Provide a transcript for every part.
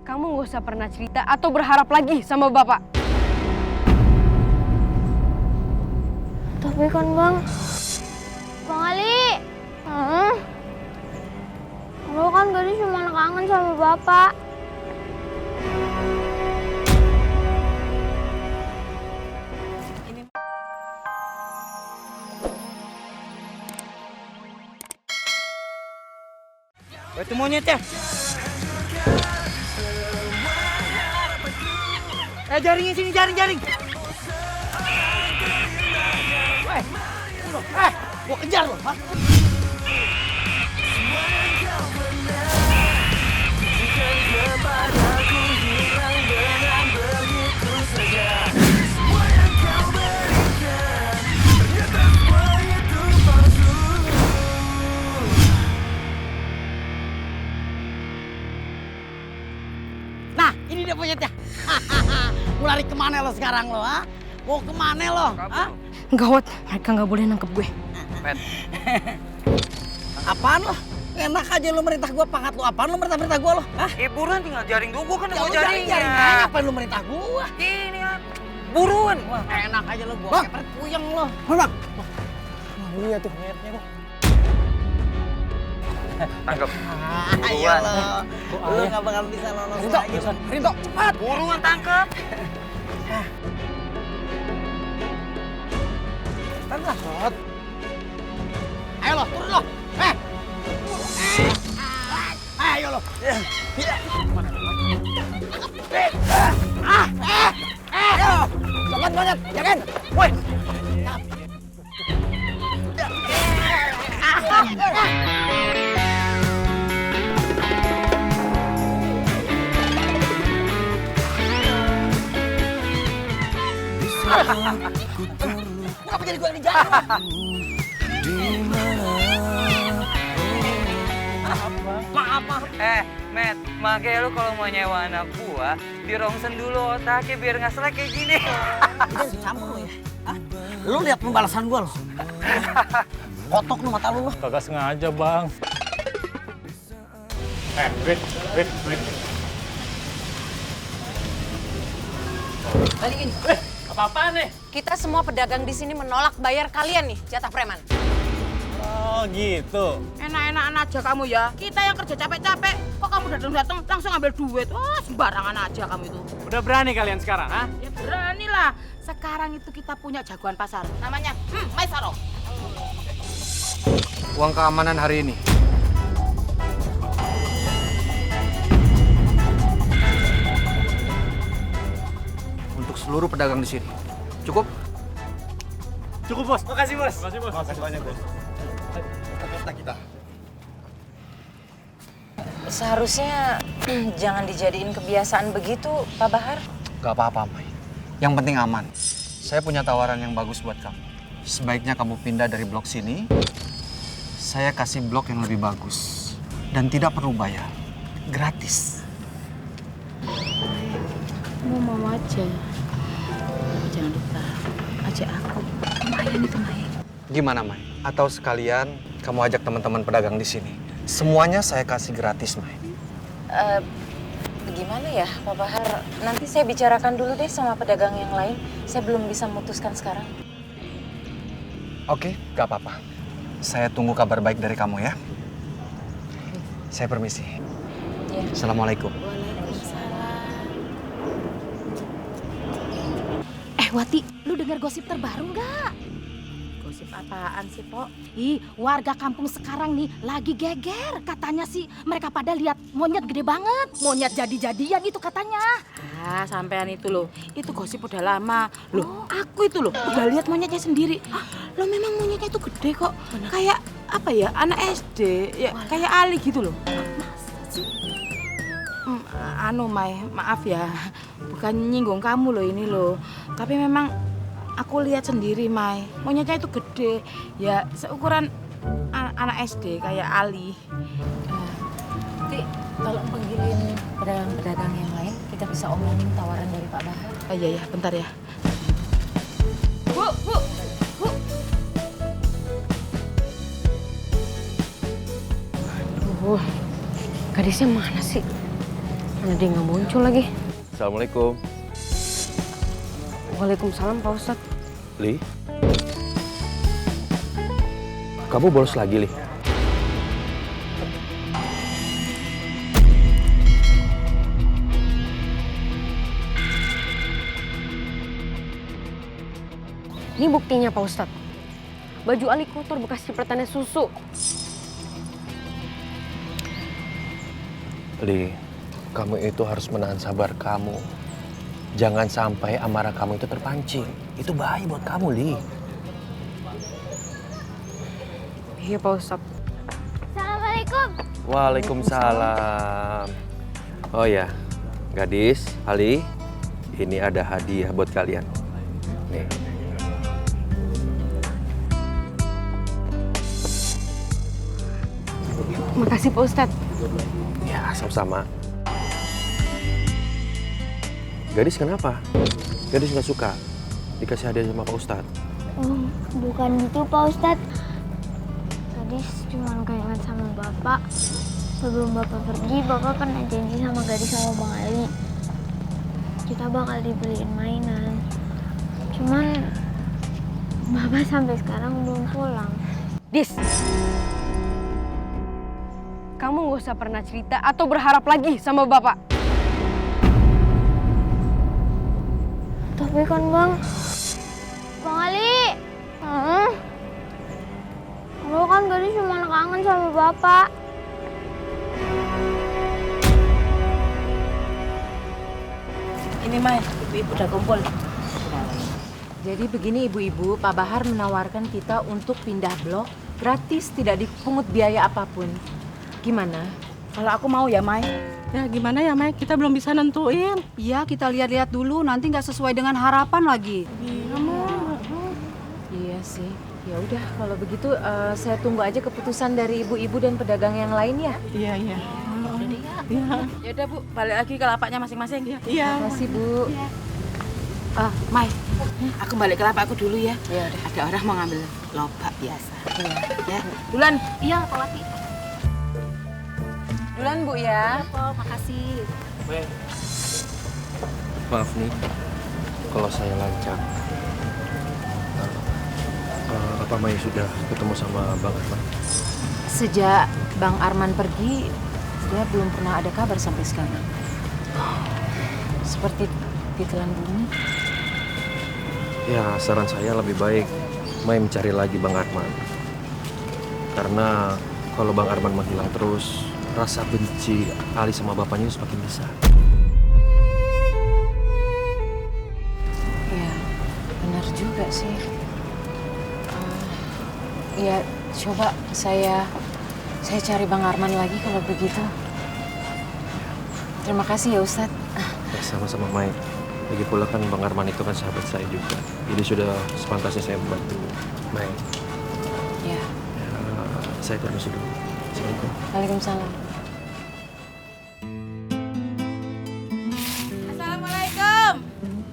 kamu nggak usah pernah cerita atau berharap lagi sama Bapak. Tapi kan Bang Ali, lo kan gadis cuma kangen sama Bapak. Itu monyet ya? Jaringnya sini, jaring. Gua kejar lo, ha? Nah, ini dia monyetnya. Mau lari kemana lo sekarang lo, ha? Mau kemana lo, ha? Gawat, mereka nggak boleh nangkep gue. Pet. Apaan lo? Enak aja lo merintah gua, pangkat lo apaan lo merintah gua lo? Hah? Buruan tinggal jaring dulu, gua kan Ya mau lo jaringnya. jaring aja, ngapain lo merintah gua? Ini kan. Buruan. Wah, enak aja lo, gua kayak perut puyeng lo. Bang. Lihat tuh monyetnya kok. Tangkap. Ayo lo, lo gak bakal bisa lolos lagi. Rinto, cepat. Buruan tangkap. Tangkap. Ayo lo, turun lo. Ayo lo. Ayo. Cepat banget, jangan. Woi. Kenapa jadi gua yang dijaring? Maaf. Matt, makanya lu kalau mau nyewa anak gua, dirongsen dulu otaknya biar nggak selek kayak gini. Jangan campur lo ya. Hah? Lu lihat pembalasan gua lo. Kotok lu mata lu lo. Kagak sengaja, Bang. Wait. Balikin. Apa-apaan nih? Kita semua pedagang di sini menolak bayar kalian nih, jatah preman. Oh, gitu. Enak-enakan aja kamu ya. Kita yang kerja capek-capek, kok kamu datang-datang langsung ambil duit. Wah, sembarangan aja kamu itu. Udah berani kalian sekarang, ha? Ya beranilah. Sekarang itu kita punya jagoan pasar. Namanya Maisaro. Uang keamanan hari ini. Untuk seluruh pedagang di sini. Cukup? Cukup, Bos. Makasih, Bos. Makasih banyak, Bos. Seharusnya jangan dijadiin kebiasaan begitu, Pak Bahar. Gak apa-apa, Mai. Yang penting aman. Saya punya tawaran yang bagus buat kamu. Sebaiknya kamu pindah dari blok sini. Saya kasih blok yang lebih bagus. Dan tidak perlu bayar. Gratis. Mau aja. Jangan lupa ajak aku. Lumayan itu, Mai. Gimana, Mai? Atau sekalian kamu ajak teman-teman pedagang di sini. Semuanya saya kasih gratis, Mai. Gimana ya, Pak Bahar? Nanti saya bicarakan dulu deh sama pedagang yang lain. Saya belum bisa memutuskan sekarang. Oke, gak apa-apa. Saya tunggu kabar baik dari kamu ya. Saya permisi. Ya. Assalamualaikum. Wati, lu dengar gosip terbaru nggak? Gosip apaan sih, Pok? Warga kampung sekarang nih lagi geger. Katanya sih mereka pada lihat monyet gede banget. Monyet jadi-jadian itu katanya. Ah, sampean itu loh. Itu gosip udah lama. Loh, aku itu loh udah lihat monyetnya sendiri. Loh, memang monyetnya itu gede kok. Kayak apa ya? Anak SD. Ya, kayak Ali gitu loh. Masa sih? Mai, maaf ya. Bukan nyinggung kamu loh ini loh. Tapi memang aku lihat sendiri, Mai. Monyetnya itu gede. Ya, seukuran anak SD kayak Ali. Nanti tolong panggilin pedagang-pedagang yang lain. Kita bisa omongin tawaran dari Pak Bahar. Iya, bentar ya. Bu. Aduh, gadisnya mana sih? Mana dia nggak muncul lagi? Assalamualaikum. Waalaikumsalam Pak Ustadz. Li? Kamu bolos lagi, Li? Ini buktinya Pak Ustadz. Baju Ali kotor bekas cipratannya susu. Li, kamu itu harus menahan sabar kamu. Jangan sampai amarah kamu itu terpancing. Itu bahaya buat kamu, Li. Iya Pak Ustadz. Assalamualaikum. Waalaikumsalam. Oh ya, gadis, Ali, ini ada hadiah buat kalian. Nih. Makasih Pak Ustadz. Ya, sama-sama. Gadis kenapa? Gadis nggak suka dikasih hadiah sama Pak Ustadz. Oh, bukan gitu Pak Ustadz. Gadis cuma keinget sama Bapak. Sebelum Bapak pergi, Bapak pernah janji sama Gadis sama Bang Ali. Kita bakal dibeliin mainan. Cuman Bapak sampai sekarang belum pulang. Dis, kamu nggak usah pernah cerita atau berharap lagi sama Bapak. Tapi kan Bang Ali, lo kan Gadis cuma kangen sama Bapak. Ini Mai, ibu-ibu udah kumpul. Jadi begini ibu-ibu, Pak Bahar menawarkan kita untuk pindah blok gratis, tidak dipungut biaya apapun. Gimana? Kalau aku mau ya, Mai. Ya gimana ya, Mai? Kita belum bisa nentuin. Iya, kita lihat-lihat dulu. Nanti nggak sesuai dengan harapan lagi. Iya sih. Ya udah, kalau begitu saya tunggu aja keputusan dari ibu-ibu dan pedagang yang lain ya. Iya, iya. Udah deh ya. Iya. Ya udah Bu, balik lagi ke lapaknya masing-masing. Iya. Terima kasih Bu. Mai, aku balik ke lapakku dulu ya. Ya udah. Ada orang mau ngambil lobak biasa. Iya. Ya, duluan. Iya, Pak Wati. Duluan Bu ya. Makasih. Maaf nih, kalau saya lancang. Apa Mai sudah ketemu sama Bang Arman? Sejak Bang Arman pergi, dia belum pernah ada kabar sampai sekarang. Seperti ditelan bumi. Ya, saran saya lebih baik Mai mencari lagi Bang Arman. Karena kalau Bang Arman menghilang terus, rasa benci Ali sama bapaknya semakin besar. Ya, benar juga sih. Ya, coba saya cari Bang Arman lagi kalau begitu. Terima kasih ya Ustadz. Ya, sama-sama Mai. Lagi pula kan Bang Arman itu kan sahabat saya juga. Jadi sudah sepantasnya saya membantu Mai. Ya. Saya permisi dulu. Assalamualaikum. Waalaikumsalam. Assalamualaikum.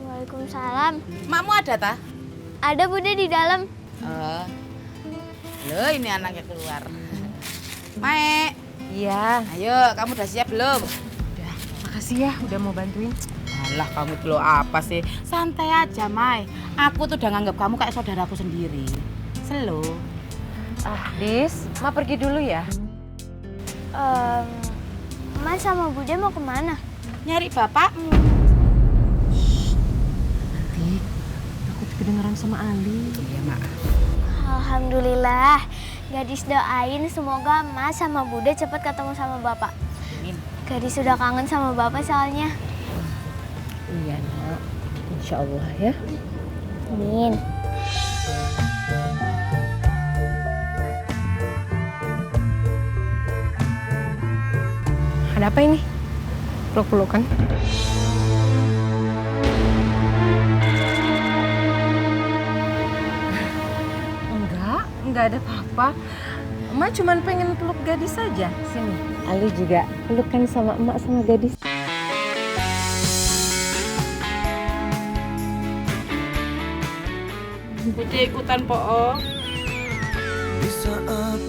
Waalaikumsalam. Makmu ada ta? Ada Bude di dalam. Loh, ini anaknya keluar. Mae, Iya. ayo kamu udah siap belum? Makasih ya udah mau bantuin. Alah, kamu itu loh apa sih? Santai aja, Mai. Aku tuh udah nganggap kamu kayak saudaraku sendiri. Selo. Dis, Ma pergi dulu ya. Mas sama Bude mau kemana? Nyari bapakmu. Nanti takut kedengeran sama Ali. Iya, Mak. Alhamdulillah. Gadis doain semoga Mas sama Bude cepat ketemu sama Bapak. Amin. Gadis sudah kangen sama Bapak soalnya. Iya, Nak. Insya Allah ya. Amin. Ada apa ini? Peluk-pelukan? Enggak ada apa-apa. Emak cuma pengen peluk gadis saja. Sini. Ali juga pelukan sama emak sama gadis. Bude ikutan, Po. Di saat